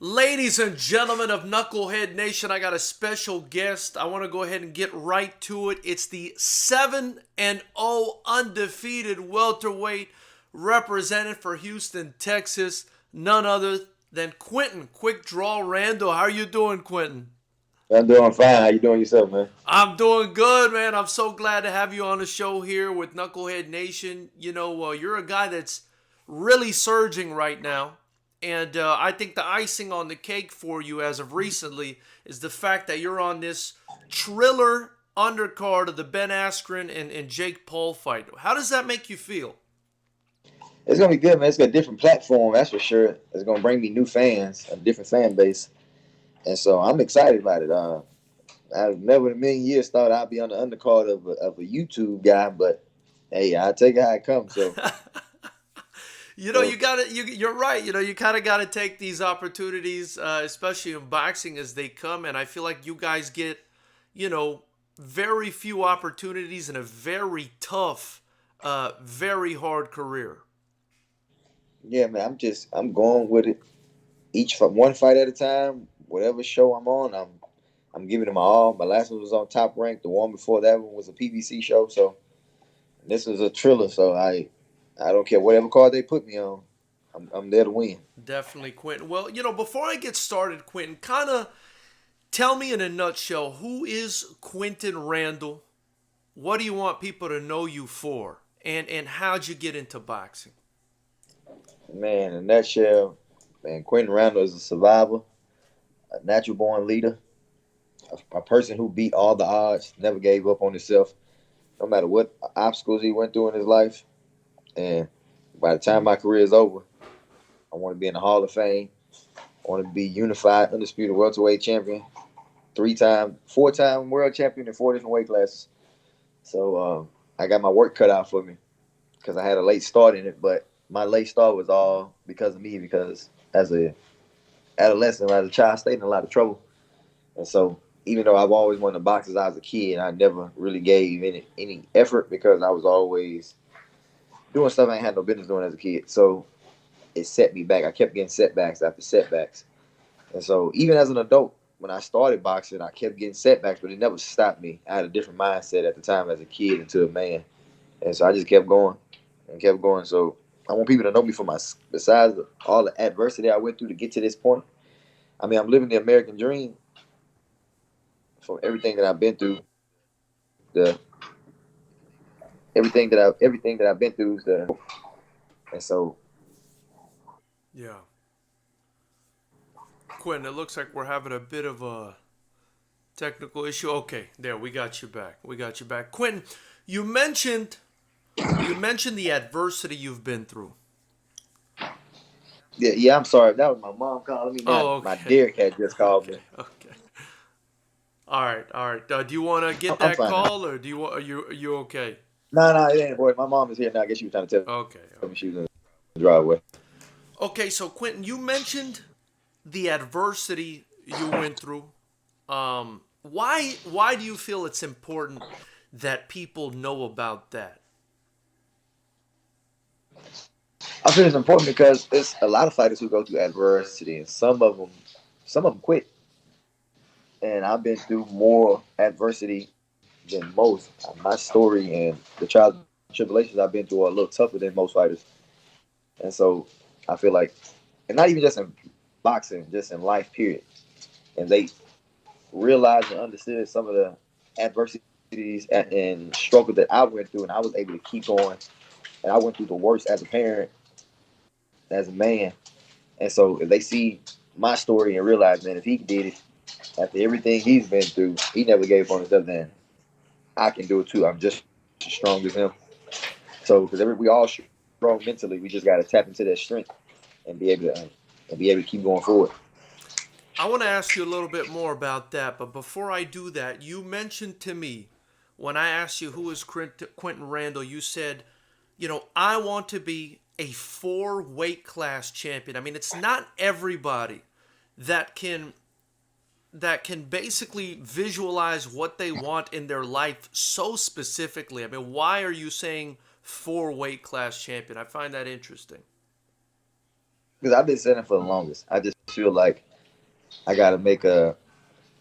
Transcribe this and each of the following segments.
Ladies and gentlemen of Knucklehead Nation, I got a special guest. I want to go ahead and get right to it. It's the 7-0 undefeated welterweight represented for Houston, Texas. None other than Quinton Quickdraw Randall. How are you doing, Quinton? I'm doing fine. How you doing yourself, man? I'm doing good, man. I'm so glad to have you on the show here with Knucklehead Nation. You're a guy that's really surging right now. And I think the icing on the cake for you as of recently is the fact that you're on this TRILLER undercard of the Ben Askren and Jake Paul fight. How does that make you feel? It's gonna be good, man. It's got a different platform, that's for sure. It's gonna bring me new fans, a different fan base, and so I'm excited about it. I never in a million years thought I'd be on the undercard of a YouTube guy, but hey, I take it how it comes. So You gotta. You're right. You kind of got to take these opportunities, especially in boxing, as they come. And I feel like you guys get, very few opportunities in a very tough, very hard career. yeah, man, I'm going with it. Each one fight at a time. Whatever show I'm on, I'm giving it my all. My last one was on Top Rank. The one before that one was a PBC show. So this is a thriller. So I don't care whatever card they put me on. I'm there to win. Definitely, Quentin. Well, before I get started, Quentin, kind of tell me in a nutshell, who is Quinton Randall? What do you want people to know you for? And how'd you get into boxing? Man, in a nutshell, man, Quinton Randall is a survivor, a natural born leader, a person who beat all the odds, never gave up on himself, no matter what obstacles he went through in his life. And by the time my career is over, I want to be in the Hall of Fame. I want to be unified, undisputed welterweight champion, 3-time, 4-time world champion in 4 different weight classes. So I got my work cut out for me because I had a late start in it, but my late start was all because of me. Because as a adolescent, as a child, I stayed in a lot of trouble, and so even though I've always wanted to box as I was a kid, I never really gave any effort because I was always doing stuff I ain't had no business doing as a kid. So it set me back. I kept getting setbacks after setbacks, and so even as an adult, when I started boxing, I kept getting setbacks, but it never stopped me. I had a different mindset at the time as a kid into a man, and so I just kept going and kept going. So I want people to know me for my besides all the adversity I went through to get to this point. I mean, I'm living the American dream from everything that I've been through. The everything that I've been through is the and so Yeah. Quentin, it looks like we're having a bit of a technical issue. Okay, there, we got you back. We got you back. Quentin, you mentioned the adversity you've been through. yeah. I'm sorry. That was my mom calling me. Now Oh, my okay. dear cat just called Okay, me. okay. All right, all right. Do you want to get I'm that fine now. call, or do you want? Are you okay? No, it ain't boy. My mom is here now. I guess she was trying to Okay, tell me okay. she was in the driveway. Okay, so Quentin, you mentioned the adversity you went through. Why do you feel it's important that people know about that? I feel it's important because it's a lot of fighters who go through adversity, and some of them quit. And I've been through more adversity than most. My story and the trials and tribulations I've been through are a little tougher than most fighters. And so I feel like, and not even just in boxing, just in life, period. And they realized and understood some of the adversities and struggle that I went through, and I was able to keep going. And I went through the worst as a parent, as a man. And so if they see my story and realize, man, if he did it after everything he's been through, he never gave up on himself, then I can do it too. I'm just as strong as him. So because we all strong mentally, we just got to tap into that strength and be able to keep going forward. I want to ask you a little bit more about that, but before I do that, you mentioned to me when I asked you who is Quinton Randall, you said, I want to be a 4 weight class champion. I mean, it's not everybody that can basically visualize what they want in their life so specifically. I mean, why are you saying 4 weight class champion? I find that interesting. Because I've been saying it for the longest. I just feel like I gotta make a.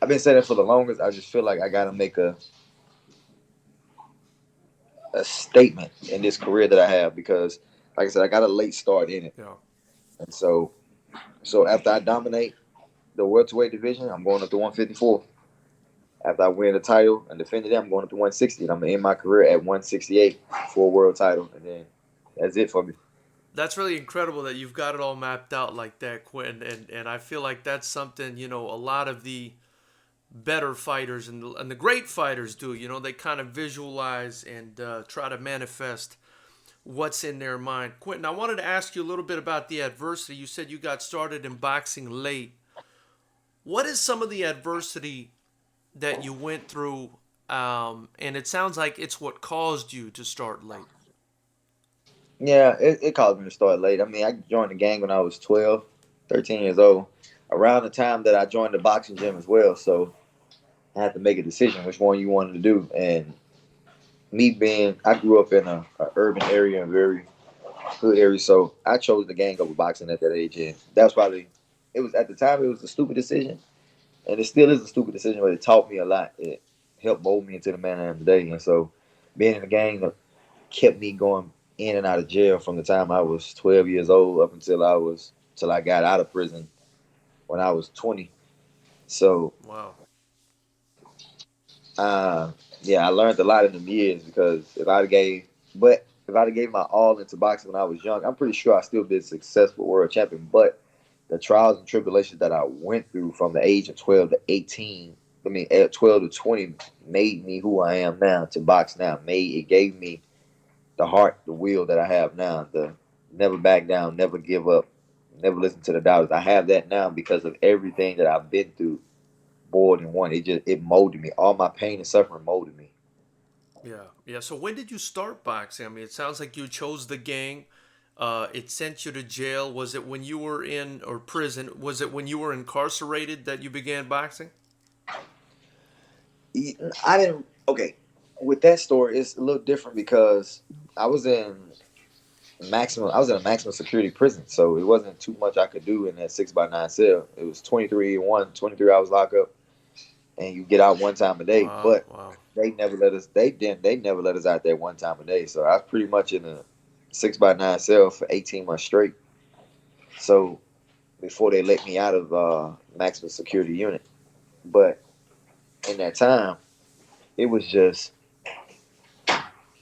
I've been saying it for the longest. I just feel like I gotta make a statement in this career that I have because, like I said, I got a late start in it, Yeah. and so after I dominate the welterweight division, I'm going up to 154. After I win the title and defend it, I'm going up to 160. And I'm gonna end my career at 168 for a world title, and then that's it for me. That's really incredible that you've got it all mapped out like that, Quentin. And I feel like that's something, a lot of the better fighters and the great fighters do. They kind of visualize and try to manifest what's in their mind. Quentin, I wanted to ask you a little bit about the adversity. You said you got started in boxing late. What is some of the adversity that you went through? And it sounds like it's what caused you to start late. Yeah, it caused me to start late. I mean, I joined the gang when I was 12, 13 years old, around the time that I joined the boxing gym as well. So I had to make a decision which one you wanted to do. And me being, I grew up in a urban area and very hood area, so I chose the gang over boxing at that age. And that was probably, it was at the time, it was a stupid decision. And it still is a stupid decision, but it taught me a lot. It helped mold me into the man I am today. And so being in the gang kept me going in and out of jail from the time I was 12 years old up until I got out of prison when I was 20. So Wow. uh, yeah, I learned a lot in them years because if I'd have gave my all into boxing when I was young, I'm pretty sure I still be a successful world champion. But the trials and tribulations that I went through from the age of 12 to 18, I mean, at 12 to 20, made me who I am now to box now. It gave me the heart, the will that I have now, the never back down, never give up, never listen to the doubters. I have that now because of everything that I've been through more than one. It molded me. All my pain and suffering molded me. Yeah. Yeah. So when did you start boxing? I mean, it sounds like you chose the gang. It sent you to jail. Was it when you were in or prison? Was it when you were incarcerated that you began boxing? I didn't. Okay, with that story, it's a little different because I was in I was in a maximum security prison, so it wasn't too much I could do in that 6x9 cell. It was 23 hours lockup, and you get out one time a day. Wow. But Wow. they never let us. They never let us out there one time a day. So I was pretty much in a 6x9 cell for 18 months straight. So before they let me out of maximum security unit, but in that time, it was just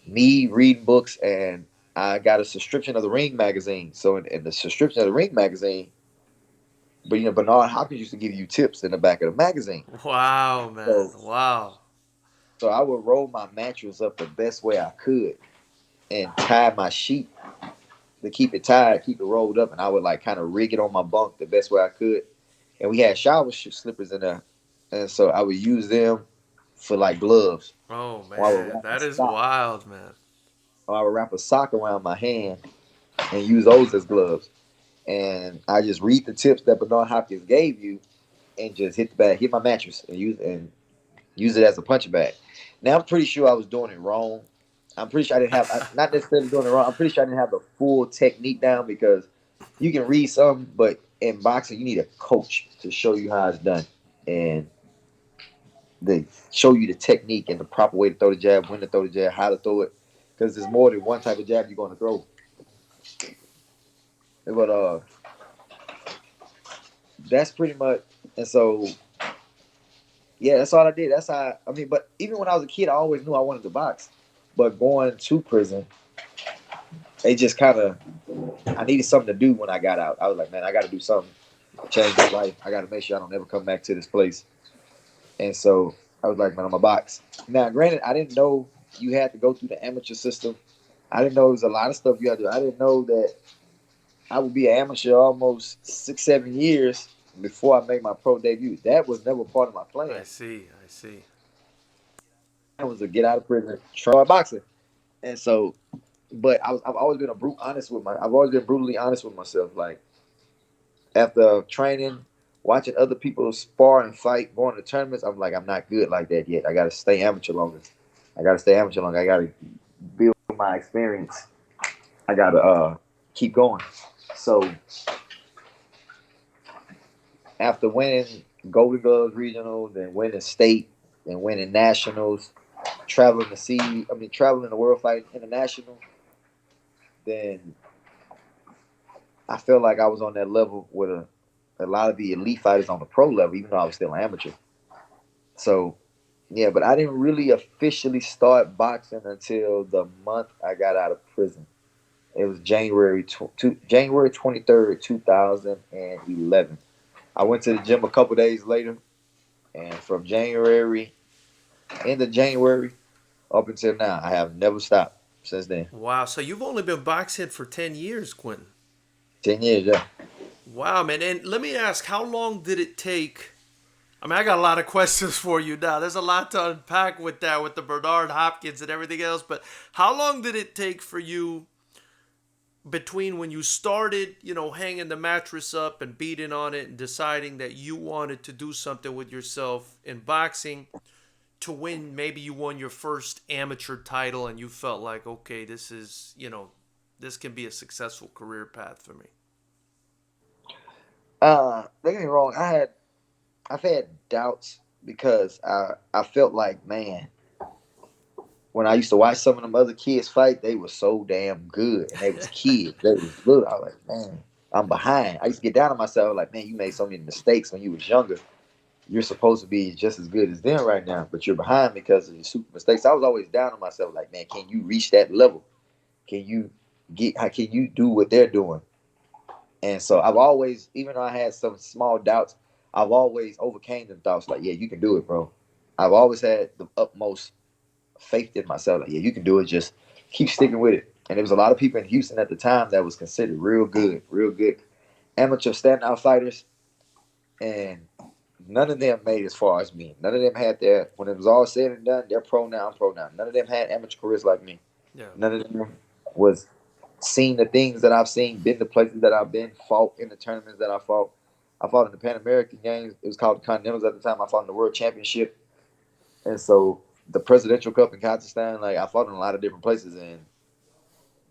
me reading books, and I got a subscription of the Ring magazine. So in the subscription of the Ring magazine, but Bernard Hopkins used to give you tips in the back of the magazine. Wow, man. So Wow. so I would roll my mattress up the best way I could and tie my sheet to keep it tied, keep it rolled up, and I would like kind of rig it on my bunk the best way I could. And we had shower slippers in there, and so I would use them for like gloves. Oh Or I would man, wrap a that is sock, wild, man. or I would wrap a sock around my hand and use those as gloves. And I just read the tips that Bernard Hopkins gave you, and just hit my mattress, and use it as a punching bag. Now I'm pretty sure I was doing it wrong. I'm pretty sure I didn't have not necessarily doing it wrong. I'm pretty sure I didn't have the full technique down because you can read some, but in boxing you need a coach to show you how it's done and they show you the technique and the proper way to throw the jab, when to throw the jab, how to throw it, because there's more than one type of jab you're going to throw. But that's pretty much. And so yeah, that's all I did. That's how I mean. But even when I was a kid, I always knew I wanted to box. But going to prison, it just kind of I needed something to do when I got out. I was like, man, I got to do something to change my life. I got to make sure I don't ever come back to this place. And so I was like, man, I'm a box. Now, granted, I didn't know you had to go through the amateur system. I didn't know there was a lot of stuff you had to do. I didn't know that I would be an amateur almost 6, 7 years before I made my pro debut. That was never part of my I plan. see. I see. I was to get out of prison, try boxing. And so, but I've always been I've always been brutally honest with myself. Like after training, watching other people spar and fight, going to tournaments, I'm like, I'm not good like that yet. I got to stay amateur longer. I got to stay amateur longer. I got to build my experience. I got to keep going. So after winning Golden Gloves regionals and winning state and winning nationals, traveling the world fight international, then I felt like I was on that level with a lot of the elite fighters on the pro level, even though I was still an amateur. So yeah, but I didn't really officially start boxing until the month I got out of prison. It was January 23rd, 2011. I went to the gym a couple days later, and from January, end of January, up until now, I have never stopped since then. Wow. So you've only been boxing for 10 years, Quinton. 10 years, yeah. Wow, man. And let me ask, how long did it take? I mean, I got a lot of questions for you now. There's a lot to unpack with that, with the Bernard Hopkins and everything else. But how long did it take for you between when you started, hanging the mattress up and beating on it and deciding that you wanted to do something with yourself in boxing to when maybe you won your first amateur title and you felt like, okay, this can be a successful career path for me? Don't get me wrong. I've had doubts because I felt like, man, when I used to watch some of them other kids fight, they were so damn good, and they was kids. They was good. I was like, man, I'm behind. I used to get down on myself, like, man, you made so many mistakes when you was younger. You're supposed to be just as good as them right now, but you're behind because of your super mistakes. I was always down on myself, like, man, can you reach that level? Can you how can you do what they're doing? And so I've always, even though I had some small doubts, I've always overcame them thoughts, like, yeah, you can do it, bro. I've always had the utmost faith in myself. Like, yeah, you can do it. Just keep sticking with it. And there was a lot of people in Houston at the time that was considered real good amateur standout fighters, and none of them made as far as me. None of them had their, when it was all said and done, they're pro now, I'm pro now. None of them had amateur careers like me. Yeah. None of them was seen the things that I've seen, been the places that I've been, fought in the tournaments that I fought. I fought in the Pan American Games. It was called the Continentals at the time. I fought in the World Championship. And so the Presidential Cup in Kazakhstan, like, I fought in a lot of different places, and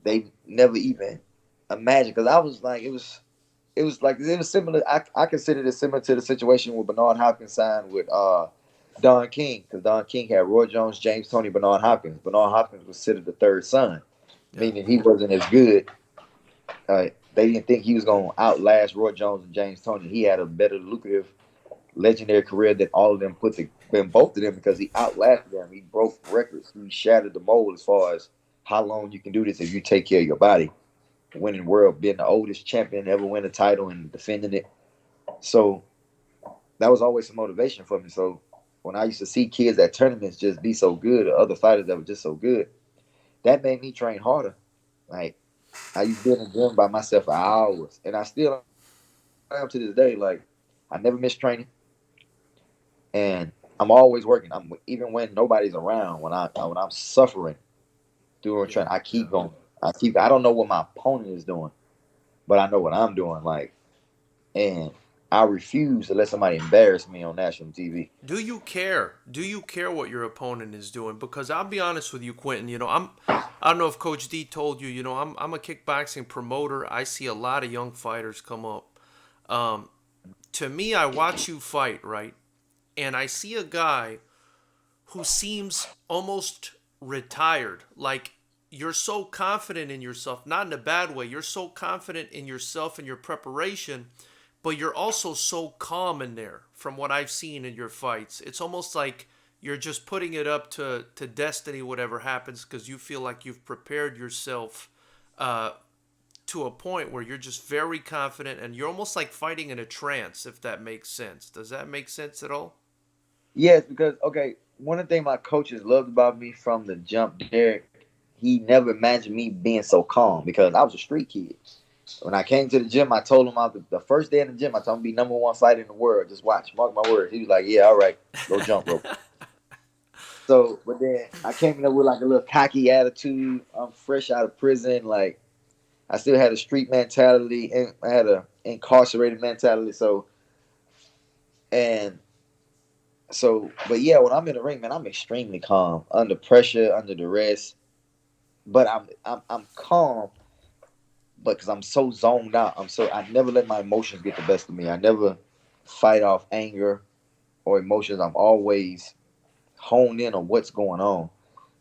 they never even imagined, because I was like, it was similar. I considered it similar to the situation with Bernard Hopkins signed with Don King, because Don King had Roy Jones, James Toney, Bernard Hopkins. Bernard Hopkins was considered the third son, Yeah. meaning he wasn't as good. They didn't think he was going to outlast Roy Jones and James Toney. He had a better, lucrative, legendary career than all of them than both of them, because he outlasted them. He broke records. He shattered the mold as far as how long you can do this if you take care of your body. Winning world, being the oldest champion to ever win a title and defending it. So that was always some motivation for me. So when I used to see kids at tournaments just be so good, or other fighters that were just so good, that made me train harder. Like, I used to be in the gym by myself for hours, and I still am to this day. Like, I never miss training, and I'm always working. I'm even when nobody's around, when I'm suffering doing Yeah. training, I keep going. I don't know what my opponent is doing, but I know what I'm doing. Like, and I refuse to let somebody embarrass me on national TV. Do you care? Do you care what your opponent is doing? Because I'll be honest with you, Quinton. I don't know if Coach D told you. I'm a kickboxing promoter. I see a lot of young fighters come up. Um, to me, I watch you fight, right, and I see a guy who seems almost retired. Like, you're so confident in yourself, not in a bad way. You're so confident in yourself and your preparation, but you're also so calm in there from what I've seen in your fights. It's almost like you're just putting it up to destiny, whatever happens, because you feel like you've prepared yourself uh, to a point where you're just very confident and you're almost like fighting in a trance, if that makes sense. Does that make sense at all? Yes, because okay, one of the things my coaches loved about me from the jump, Derek, he never imagined me being so calm because I was a street kid. When I came to the gym, I told him the first day in the gym, I told him be number one fighter in the world. Just watch, mark my words. He was like, "Yeah, all right, go jump rope." So, but then I came in there with like a little cocky attitude. I'm fresh out of prison, like I still had a street mentality, and I had a incarcerated mentality. And but yeah, when I'm in the ring, man, I'm extremely calm under pressure, under duress. But I'm calm, but because I'm so zoned out, I never let my emotions get the best of me. I never. fight off anger or emotions. I'm always honed in on what's going on.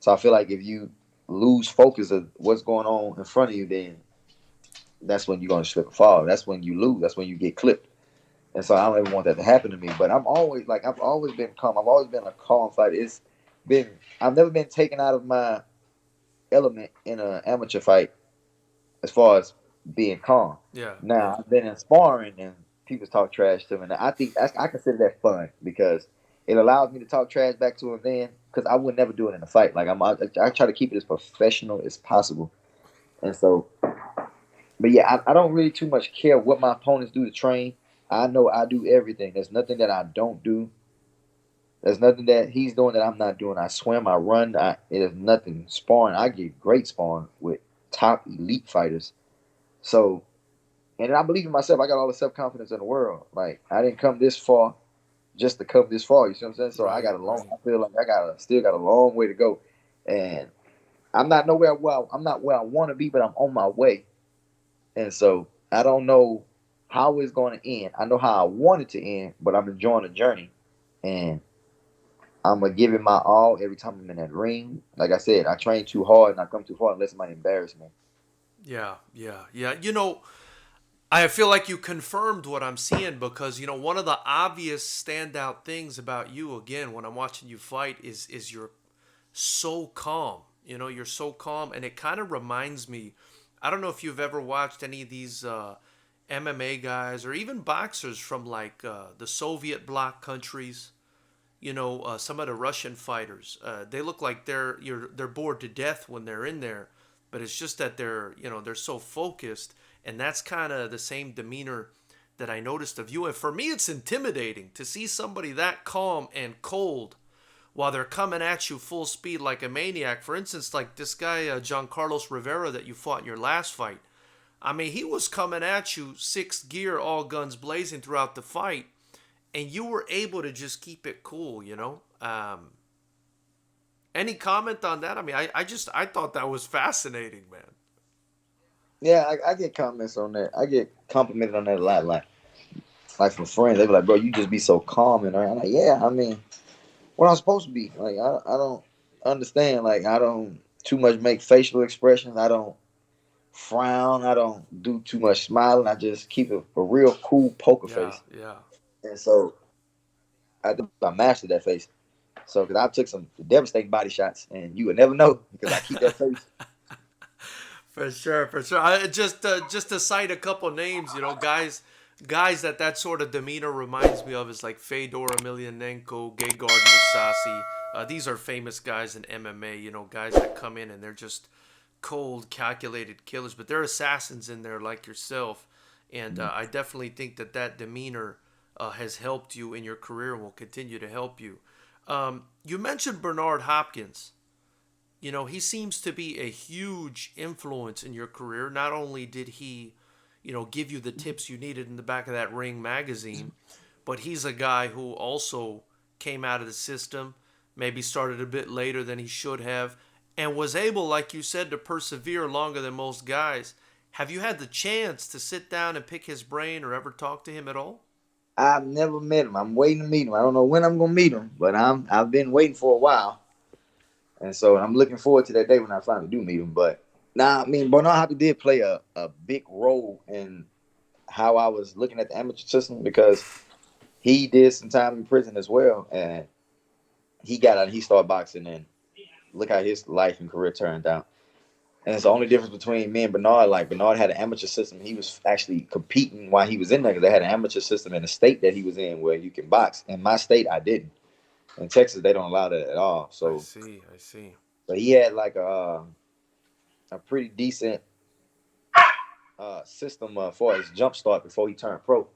So I feel like if you lose focus of what's going on in front of you, then that's when you're gonna slip and fall. That's when you lose. That's when you get clipped. And so I don't ever want that to happen to me. But I'm always like I've always been calm. I've always been a calm fighter. It's been I've never been taken out of my element in an amateur fight as far as being calm. Yeah, Now yeah. I've been in sparring and people talk trash to me. And I think I consider that fun because it allows me to talk trash back to them then because I would never do it in a fight. Like I try to keep it as professional as possible. And so, but yeah, I don't really too much care what my opponents do to train. I know I do everything. There's nothing that I don't do. There's nothing that he's doing that I'm not doing. I swim, I run. It is nothing. Sparring, I get great sparring with top elite fighters. So, and I believe in myself. I got all the self confidence in the world. Like I didn't come this far just to come this far. You see what I'm saying? So I Right, got a long. right. I feel like still got a long way to go, and I'm not nowhere. Well, I'm not where I want to be, but I'm on my way. And so I don't know how it's going to end. I know how I want it to end, but I'm enjoying the journey, and I'm gonna give it my all every time I'm in that ring. Like I said, I train too hard and I come too far unless somebody embarrass me. Yeah, yeah, yeah. I feel like you confirmed what I'm seeing because one of the obvious standout things about you again when I'm watching you fight is you're so calm. You're so calm, and it kind of reminds me. I don't know if you've ever watched any of these MMA guys or even boxers from like the Soviet bloc countries. Some of the Russian fighters. They look like they're bored to death when they're in there, but it's just that they're so focused, and that's kind of the same demeanor that I noticed of you. And for me, it's intimidating to see somebody that calm and cold while they're coming at you full speed like a maniac. For instance, like this guy John Carlos Rivera that you fought in your last fight. I mean, he was coming at you sixth gear, all guns blazing throughout the fight, and you were able to just keep it cool. Any comment on that? I mean, I thought that was fascinating, man. Yeah, I get comments on that. I get complimented on that a lot. Like from friends, they be like, "Bro, you just be so calm." And I'm like, "Yeah, I mean, what I'm supposed to be. Like, I don't understand. Like, I don't too much make facial expressions. I don't frown. I don't do too much smiling. I just keep a real cool poker Yeah, face. yeah. And so I think I mastered that face. So, because I took some devastating body shots, and you would never know because I keep that face. For sure, for sure. Just to cite a couple names, guys that sort of demeanor reminds me of is like Fedor Emelianenko, Gegard Mousasi. These are famous guys in MMA. Guys that come in and they're just cold, calculated killers, but they're assassins in there like yourself. And I definitely think that demeanor has helped you in your career and will continue to help you. You mentioned Bernard Hopkins. He seems to be a huge influence in your career. Not only did he, give you the tips you needed in the back of that Ring magazine, but he's a guy who also came out of the system, maybe started a bit later than he should have, and was able, like you said, to persevere longer than most guys. Have you had the chance to sit down and pick his brain or ever talk to him at all? I've never met him. I'm waiting to meet him. I don't know when I'm gonna meet him, but I've been waiting for a while, and so I'm looking forward to that day when I finally do meet him. But now, I mean, Bernard Hopkins did play a big role in how I was looking at the amateur system because he did some time in prison as well, and he got out and he started boxing, and look how his life and career turned out. And it's the only difference between me and Bernard. Like Bernard had an amateur system. He was actually competing while he was in there because they had an amateur system in the state that he was in where you can box. In my state, I didn't. In Texas, they don't allow that at all. I So, see, I see. but he had like a pretty decent system for his jump start before he turned pro.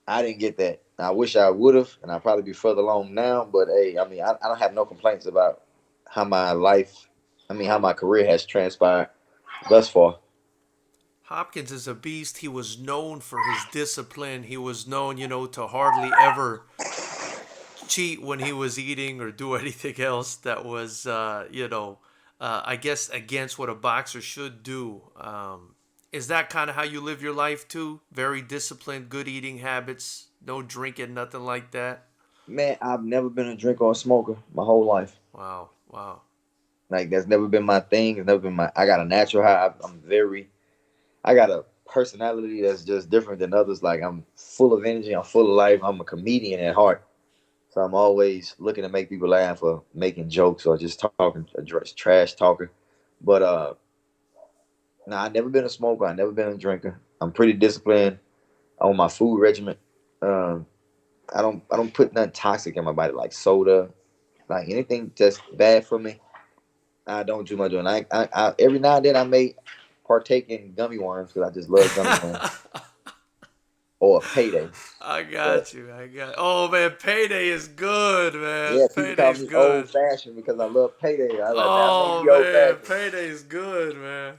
I didn't get that. I wish I would have, and I'd probably be further along now. But hey, I mean, I don't have no complaints about how my life, I mean, how my career has transpired thus far. Hopkins is a beast. He was known for his discipline. He was known, to hardly ever cheat when he was eating or do anything else that was, I guess, against what a boxer should do. Is that kind of how you live your life too? Very disciplined, good eating habits, no drinking, nothing like that. Man, I've never been a drinker or smoker my whole life. Wow, wow. Like that's never been my thing. It's never been my. I got a natural high. I'm very. I got a personality that's just different than others. Like I'm full of energy. I'm full of life. I'm a comedian at heart. So I'm always looking to make people laugh or making jokes or just talking, trash talker. But no, I never been a smoker. I never been a drinker. I'm pretty disciplined on my food regimen. Um, I don't put nothing toxic in my body like soda, like anything that's bad for me. I don't do much on. I every now and then I may partake in gummy worms because I just love gummy worms or a payday. I But got you. I got. Oh man, payday is good, man. yeah, people call Payday's me old good. fashioned because I love payday. I like, man, I may Oh be old man, fashioned, payday's good, man.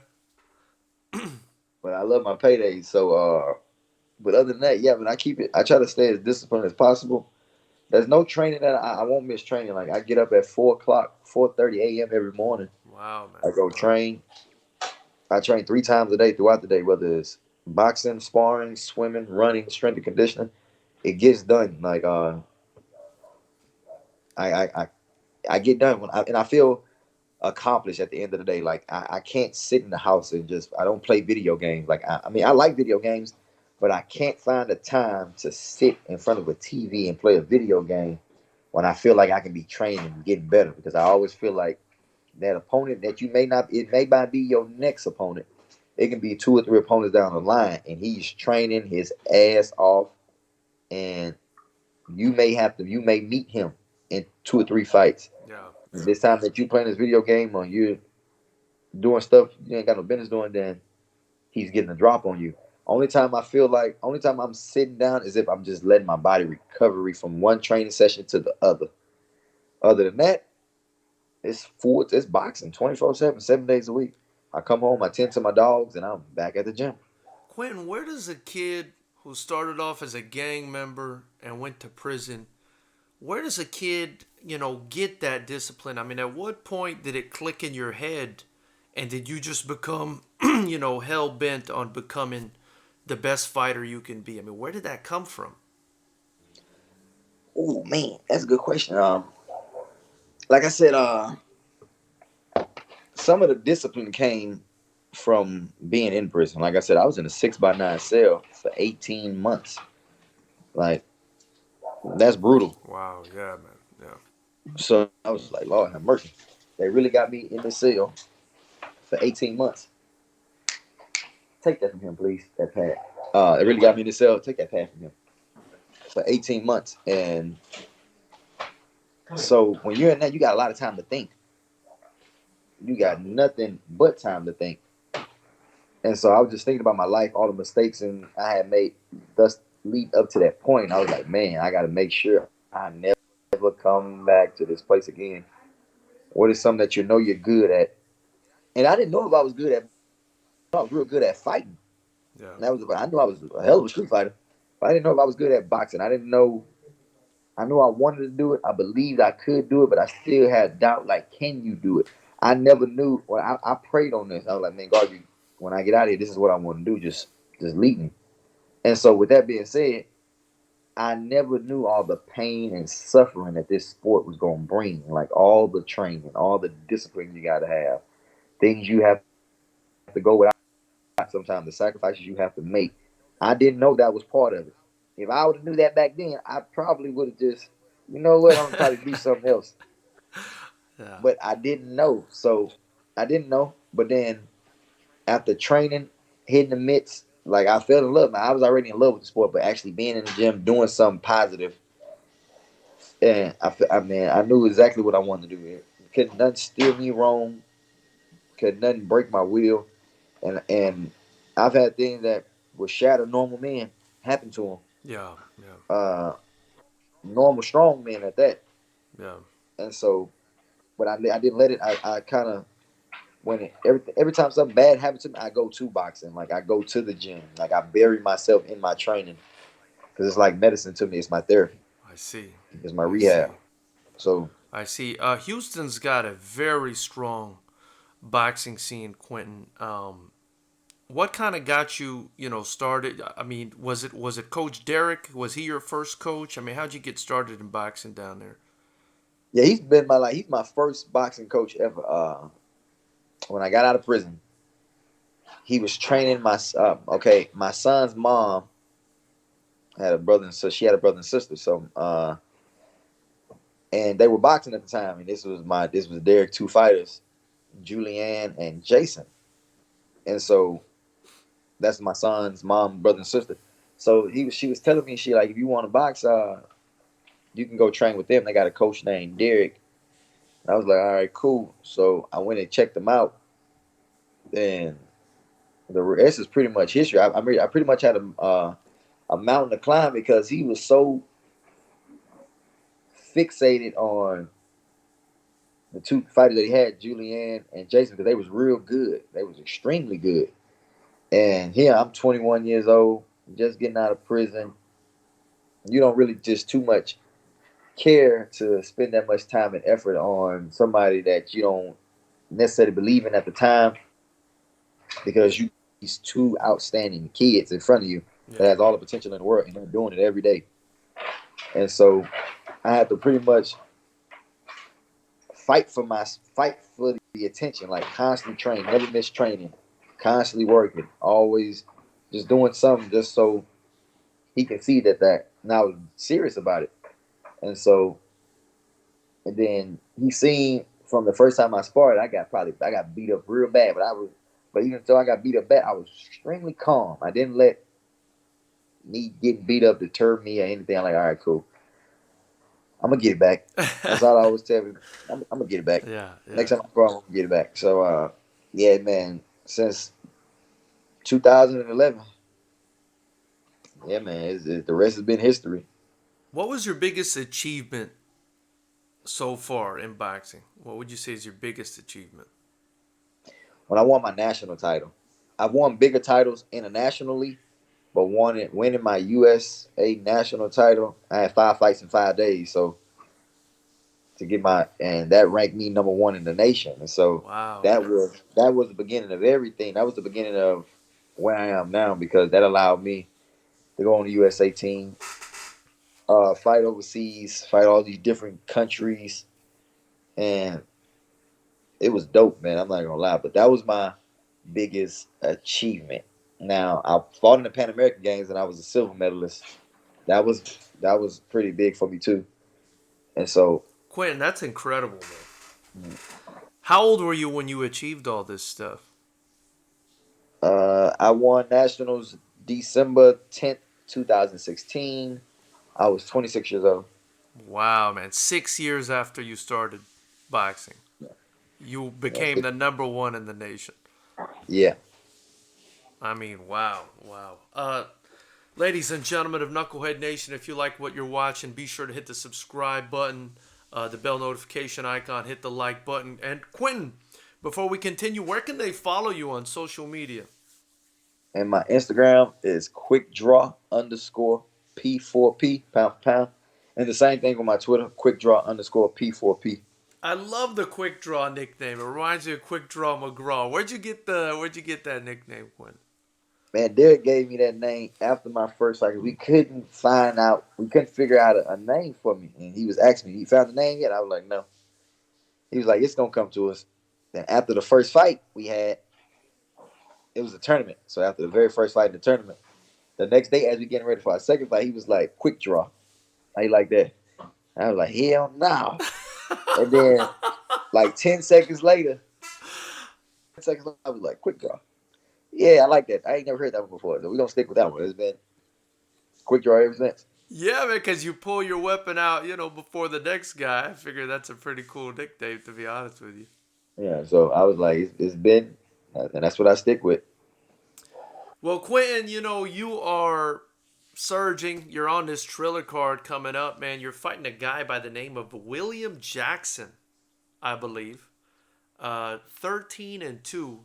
but I love my paydays. So, but other than that, yeah, but I keep it. I try to stay as disciplined as possible. There's no training that I won't miss training. Like I get up at 4 o'clock, 4:30 a.m. every morning. Wow, man. I go Wow. train. I train 3 times a day throughout the day, whether it's boxing, sparring, swimming, running, strength and conditioning. It gets done. Like I I I, I get done and I feel accomplished at the end of the day. Like I can't sit in the house and just I don't play video games. Like I mean I like video games, but I can't find the time to sit in front of a TV and play a video game when I feel like I can be training and getting better because I always feel like that opponent that you may not it may not be your next opponent. It can be two or three opponents down the line and he's training his ass off and you may meet him in 2 or 3 fights. Yeah, yeah. This time that you playing this video game or you doing stuff you ain't got no business doing, then he's getting a drop on you. Only time I'm sitting down is if I'm just letting my body recovery from one training session to the other. Other than that, it's boxing 24/7, 7 days a week. I come home, I tend to my dogs, and I'm back at the gym. Quentin, where does a kid who started off as a gang member and went to prison, where does a kid, get that discipline? I mean, at what point did it click in your head and did you just become, hell bent on becoming the best fighter you can be? I mean, where did that come from? Oh man, that's a good question. Like I said, some of the discipline came from being in prison. Like I said, I was in a 6x9 cell for 18 months. Like that's brutal. Wow, yeah, man. Yeah. So I was like, Lord have mercy. They really got me in the cell for 18 months. Take that from him, please. That pad. It really got me in the cell. Take that pad from him for 18 months. And so when you're in that, you got a lot of time to think. You got nothing but time to think. And so I was just thinking about my life, all the mistakes and I had made thus lead up to that point. I was like, man, I got to make sure I never come back to this place again. What is something that you know you're good at? And I didn't know if I was good at. I was real good at fighting. Yeah. And I knew I was a hell of a street fighter, but I didn't know if I was good at boxing. I didn't know. I knew I wanted to do it. I believed I could do it, but I still had doubt. Like, can you do it? I never knew. Well, I prayed on this. I was like, man, God, when I get out of here, this is what I want to do. Just lead me. And so, with that being said, I never knew all the pain and suffering that this sport was going to bring. Like all the training, all the discipline you got to have, things you have to go without. Sometimes the sacrifices you have to make. I didn't know that was part of it. If I would have knew that back then, I probably would have just, you know what, I'm gonna probably do something else. Yeah. But I didn't know, so I didn't know. But then after training, hitting the mitts, like I fell in love. I was already in love with the sport, but actually being in the gym, doing something positive, and I knew exactly what I wanted to do. Couldn't nothing steer me wrong. Could nothing break my will. And I've had things that would shatter normal men happen to them. Yeah. Yeah. Uh, Normal strong men at that. Yeah. And so, but I didn't let it. I kind of when every time something bad happens to me, I go to boxing. Like I go to the gym. Like I bury myself in my training because it's like medicine to me. It's my therapy. I see. It's my I rehab. see. So I see. Houston's got a very strong boxing scene, Quentin. what kind of got you, started? I mean, was it Coach Derek? Was he your first coach? I mean, how'd you get started in boxing down there? Yeah, he's been my like he's my first boxing coach ever. When I got out of prison, he was training my son's mom had a brother and sister. She had a brother and sister. So and they were boxing at the time. And this was their two fighters, Julianne and Jason. And so that's my son's mom, brother and sister. So she was telling me, she like, if you want to box, you can go train with them. They got a coach named Derek. And I was like, all right, cool. So I went and checked them out, and the rest is pretty much history. I pretty much had a mountain to climb because he was so fixated on the two fighters that he had, Julianne and Jason, because they was real good. They was extremely good. And here I'm 21 years old, just getting out of prison. You don't really just too much care to spend that much time and effort on somebody that you don't necessarily believe in at the time, because you these two outstanding kids in front of you that Yeah. has all the potential in the world, and they're doing it every day. And so I had to pretty much fight for the attention, like constantly training, never miss training, constantly working, always just doing something just so he can see that and I was serious about it. And so, and then he seen from the first time I sparred, I got beat up real bad, but even though I got beat up bad, I was extremely calm. I didn't let me getting beat up deter me or anything. I'm like, all right, cool. I'm gonna get it back. That's all I always tell me. I'm gonna get it back. Yeah, Next yeah. time I spar, I'm gonna get it back. So, yeah, man. Since 2011, yeah, man. The rest has been history. What was your biggest achievement so far in boxing? What would you say is your biggest achievement? When I won my national title, I've won bigger titles internationally, but winning my USA national title, I had 5 fights in 5 days. So to get and that ranked me number one in the nation. And so Wow. that was the beginning of everything. That was the beginning of where I am now, because that allowed me to go on the USA team, fight overseas, fight all these different countries, and it was dope, man. I'm not gonna lie, but that was my biggest achievement. Now I fought in the Pan American Games and I was a silver medalist. That was that was pretty big for me too. And so Quentin, that's incredible, man. How old were you when you achieved all this stuff? I won nationals December 10th, 2016. I was 26 years old. Wow, man. 6 years after you started boxing, you Yeah, became the number one in the nation. yeah. I mean, wow, wow. Ladies and gentlemen of Knucklehead Nation, if you like what you're watching, be sure to hit the subscribe button, the bell notification icon, hit the like button. And Quentin, before we continue, where can they follow you on social media? And my Instagram is quickdraw underscore P4P, pound for pound. And the same thing with my Twitter, quickdraw underscore P4P. I love the Quick Draw nickname. It reminds me of Quick Draw McGraw. Where'd you get that nickname, Quentin? Man, Derek gave me that name after my first fight. We couldn't figure out a name for me. And he was asking me, "You found the name yet?" I was like, "No." He was like, "It's gonna come to us." Then after the first fight we had, it was a tournament. So after the very first fight in the tournament, the next day as we getting ready for our second fight, he was like, "Quick draw." How you like that? I was like, "Hell no." And then like 10 seconds later, I was like, "Quick draw." Yeah, I like that. I ain't never heard that one before. So we're gonna stick with that one. It's been quick draw ever since. Yeah, man, because you pull your weapon out, before the next guy. I figure that's a pretty cool nickname, to be honest with you. Yeah, so I was like, it's been, and that's what I stick with. Well, Quentin, you are surging. You're on this Triller card coming up, man. You're fighting a guy by the name of William Jackson, I believe. 13-2.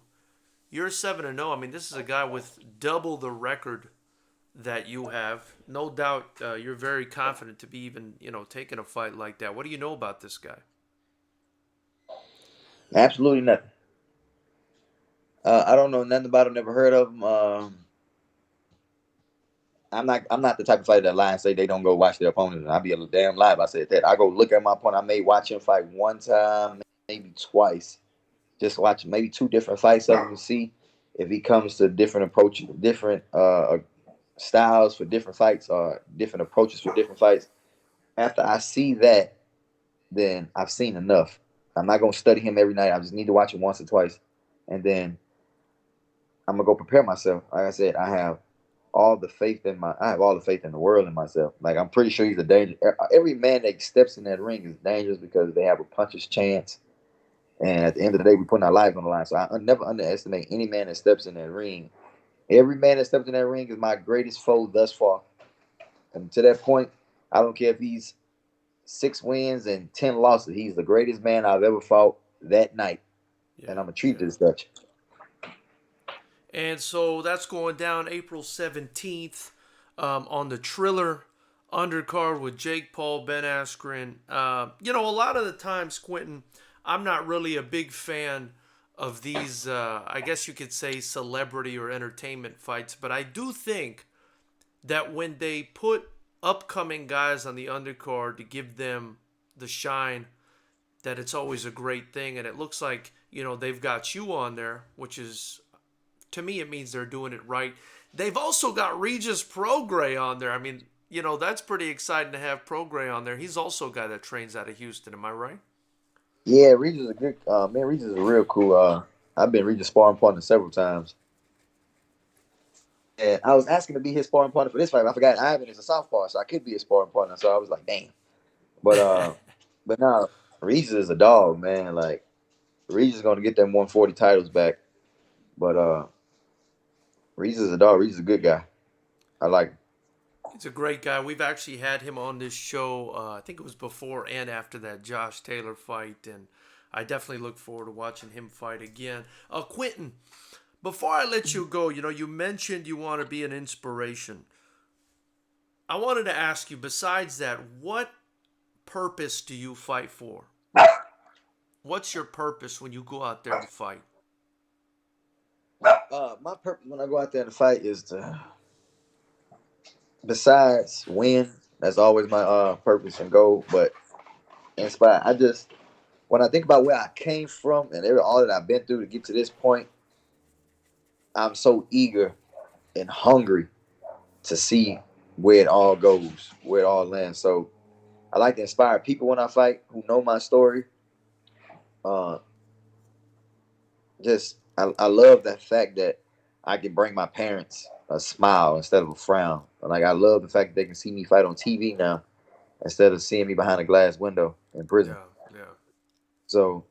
You're 7-0. I mean, this is a guy with double the record that you have. No doubt, you're very confident to be even, taking a fight like that. What do you know about this guy? Absolutely nothing. I don't know nothing about him. Never heard of him. I'm not the type of fighter that lie and say they don't go watch their opponent. I'd be a damn lie if I said that. I go look at my opponent. I may watch him fight one time, maybe twice. Just watch maybe two different fights of him and see if he comes to different approach, different styles for different fights or different approaches for different fights. After I see that, then I've seen enough. I'm not gonna study him every night. I just need to watch him once or twice, and then I'm gonna go prepare myself. Like I said, I have all the faith in the world in myself. Like I'm pretty sure he's a danger. Every man that steps in that ring is dangerous because they have a puncher's chance. And at the end of the day, we're putting our lives on the line. So I never underestimate any man that steps in that ring. Every man that steps in that ring is my greatest foe thus far. And to that point, I don't care if he's 6 wins and 10 losses. He's the greatest man I've ever fought that night. Yeah, And I'm gonna treat yeah. this Dutch. And so that's going down April 17th on the Triller undercard with Jake Paul, Ben Askren. A lot of the times, Quinton, I'm not really a big fan of these, I guess you could say, celebrity or entertainment fights, but I do think that when they put upcoming guys on the undercard to give them the shine, that it's always a great thing. And it looks like, they've got you on there, which is, to me, it means they're doing it right. They've also got Regis Prograis on there. I mean, that's pretty exciting to have Prograis on there. He's also a guy that trains out of Houston. Am I right? Yeah, Regis is a good man. Regis is real cool. I've been Regis sparring partner several times. And I was asking to be his sparring partner for this fight. But I forgot Ivan is a southpaw, so I could be his sparring partner. So I was like, damn. But but now Regis is a dog, man. Like Regis is gonna get them 140 titles back. But Regis is a dog. Regis is a good guy. I like him. He's a great guy. We've actually had him on this show. I think it was before and after that Josh Taylor fight, and I definitely look forward to watching him fight again. Quinton, before I let you go, you mentioned you want to be an inspiration. I wanted to ask you, besides that, what purpose do you fight for? What's your purpose when you go out there to fight? My purpose when I go out there to fight is to, besides win. That's always my purpose and goal. But inspire. When I think about where I came from and all that I've been through to get to this point, I'm so eager and hungry to see where it all goes, where it all lands. So I like to inspire people when I fight who know my story. Uh, I love that fact that I can bring my parents a smile instead of a frown. Like I love the fact that they can see me fight on TV now instead of seeing me behind a glass window in prison. Yeah, yeah. So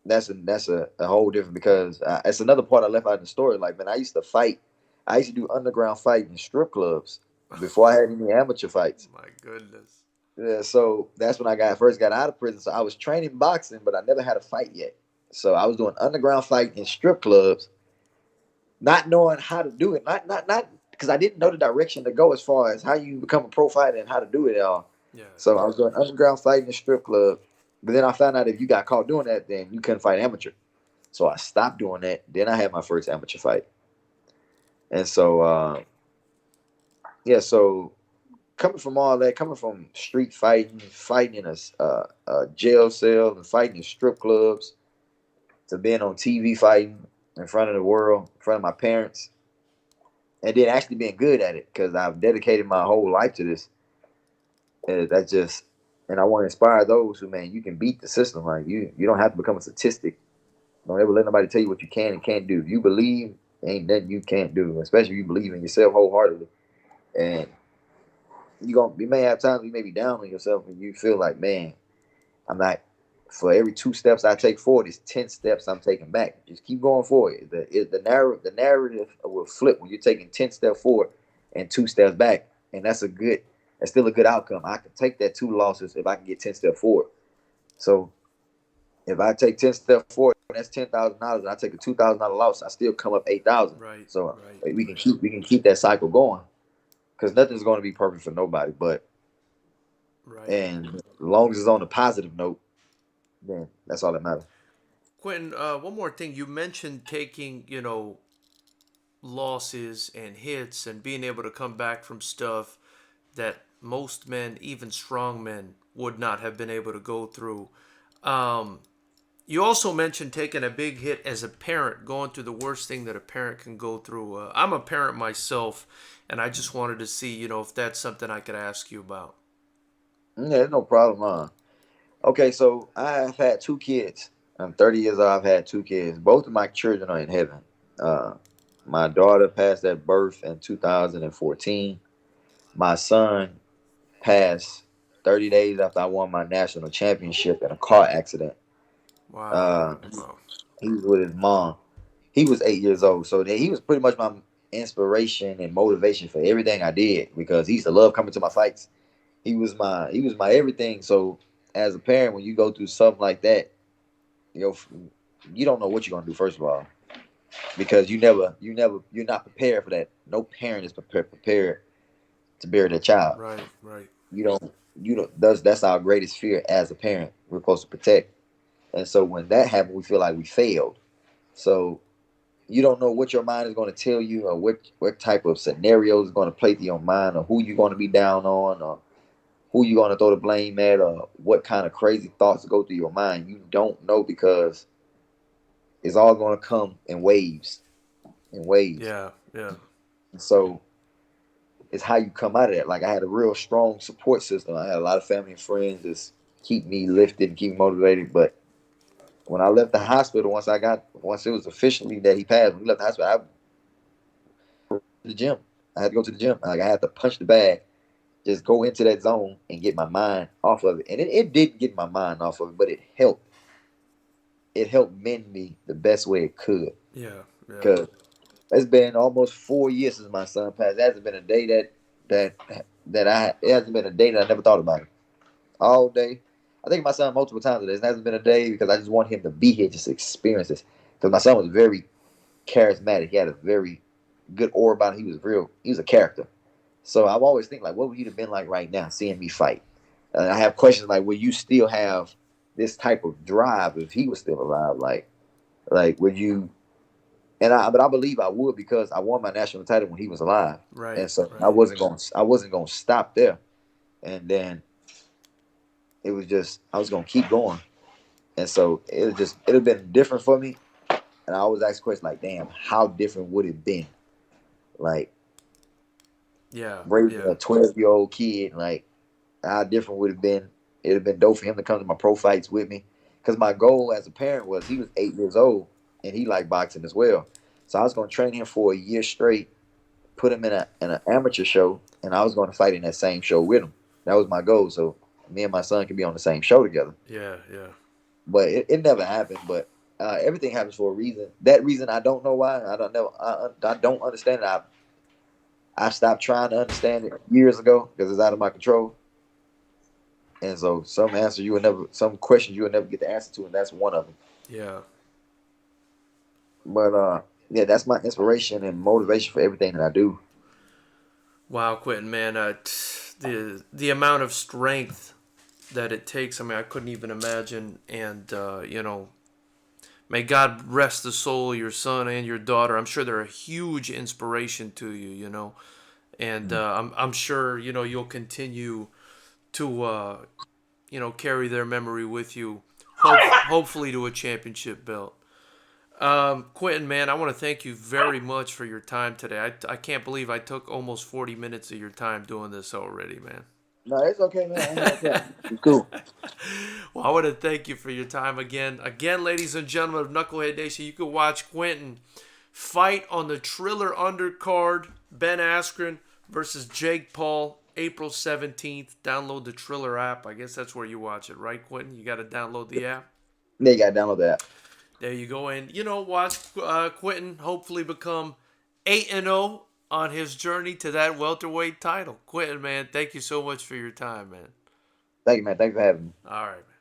that's a whole different because it's another part I left out in the story. Like man, I used to fight. I used to do underground fighting in strip clubs before I had any amateur fights. My goodness. Yeah, so that's when first got out of prison. So I was training boxing, but I never had a fight yet. So I was doing underground fight in strip clubs, not knowing how to do it. Not because I didn't know the direction to go as far as how you become a pro fighter and how to do it all. Yeah, So I yeah. was doing underground fighting in strip club. But then I found out if you got caught doing that, then you couldn't fight amateur. So I stopped doing that. Then I had my first amateur fight. And so yeah, so coming from all that, coming from street fighting, fighting in a jail cell, and fighting in strip clubs, to being on TV fighting in front of the world, in front of my parents, and then actually being good at it because I've dedicated my whole life to this. And and I want to inspire those who, man, you can beat the system. Like you don't have to become a statistic. Don't ever let nobody tell you what you can and can't do. If you believe, ain't nothing you can't do, especially if you believe in yourself wholeheartedly. And you may have times you may be down on yourself and you feel like, man, I'm not. For every 2 steps I take forward, it's 10 steps I'm taking back. Just keep going forward. The narrative will flip when you're taking 10 steps forward and 2 steps back, and that's still a good outcome. I can take that 2 losses if I can get 10 steps forward. So if I take 10 steps forward, that's $10,000, and I take a $2,000 loss, I still come up 8,000. Right, So right, we can keep that cycle going because nothing's going to be perfect for nobody. But right. and as long as it's on a positive note, then that's all that matters. Quentin, one more thing. You mentioned taking, losses and hits and being able to come back from stuff that most men, even strong men, would not have been able to go through. Um, you also mentioned taking a big hit as a parent, going through the worst thing that a parent can go through. I'm a parent myself, and I just wanted to see, if that's something I could ask you about. Yeah, no problem. Okay, so I've had two kids. I'm 30 years old. I've had two kids. Both of my children are in heaven. Uh, my daughter passed at birth in 2014. My son passed 30 days after I won my national championship in a car accident. Wow. Uh, Wow. he was with his mom. He was 8 years old, so he was pretty much my inspiration and motivation for everything I did because he used to love coming to my fights. He was my everything. So as a parent, when you go through something like that, you know, you don't know what you're gonna do first of all because you're not prepared for that. No parent is prepared to bury their child. Right. Right. You don't you don't that's our greatest fear as a parent. We're supposed to protect, and so when that happens, we feel like we failed. So you don't know what your mind is going to tell you, or what type of scenarios is going to play through your mind, or who you're going to be down on, or who you're going to throw the blame at, or what kind of crazy thoughts go through your mind. You don't know because it's all going to come in waves, in waves. Yeah. Yeah. And so it's how you come out of that. Like I had a real strong support system. I had a lot of family and friends just keep me lifted and keep me motivated. But when I left the hospital, once it was officially that he passed, when we left the hospital, I went to the gym. I had to go to the gym. Like I had to punch the bag, just go into that zone and get my mind off of it. And it did get my mind off of it, but it helped. It helped mend me the best way it could. Yeah. Yeah. Because it's been almost 4 years since my son passed. There hasn't been a day it hasn't been a day that I never thought about him. All day. I think of my son multiple times today. It hasn't been a day because I just want him to be here, just to experience this. Because my son was very charismatic. He had a very good aura about him. He was a character. So I've always think like, what would he have been like right now, seeing me fight? And I have questions like, will you still have this type of drive if he was still alive? Like would you? But I believe I would because I won my national title when he was alive, Right. and so Right. I wasn't going to stop there. And then it was just I was going to keep going, and so it'd have been different for me. And I always ask questions like, damn, how different would it have been? Like Yeah. raising Yeah. a 12-year-old kid, like how different would it have been? It'd have been dope for him to come to my pro fights with me. Because my goal as a parent was he was 8 years old and he liked boxing as well. So I was going to train him for a year straight, put him in an amateur show, and I was going to fight in that same show with him. That was my goal. So me and my son could be on the same show together. Yeah. Yeah. But it never happened. But everything happens for a reason. That reason I don't know why. I don't know. I don't understand it. I stopped trying to understand it years ago because it's out of my control. And so some questions you would never get the answer to, and that's one of them. Yeah. But yeah, that's my inspiration and motivation for everything that I do. Wow, Quentin, man, the amount of strength that it takes. I mean, I couldn't even imagine. And may God rest the soul of your son and your daughter. I'm sure they're a huge inspiration to you. And I'm sure you'll continue to carry their memory with you. Hopefully to a championship belt. Quentin, man, I want to thank you very much for your time today. I can't believe I took almost 40 minutes of your time doing this already, man. No, it's okay, man. I ain't no problem. It's cool. Well, I want to thank you for your time again. Again, ladies and gentlemen of Knucklehead Nation, you can watch Quinton fight on the Triller undercard, Ben Askren versus Jake Paul, April 17th. Download the Triller app. I guess that's where you watch it, right, Quentin? You got to download the app. They got to download that. There you go. And, watch Quinton hopefully become 8-0 on his journey to that welterweight title. Quinton, man, thank you so much for your time, man. Thank you, man. Thanks for having me. All right, man.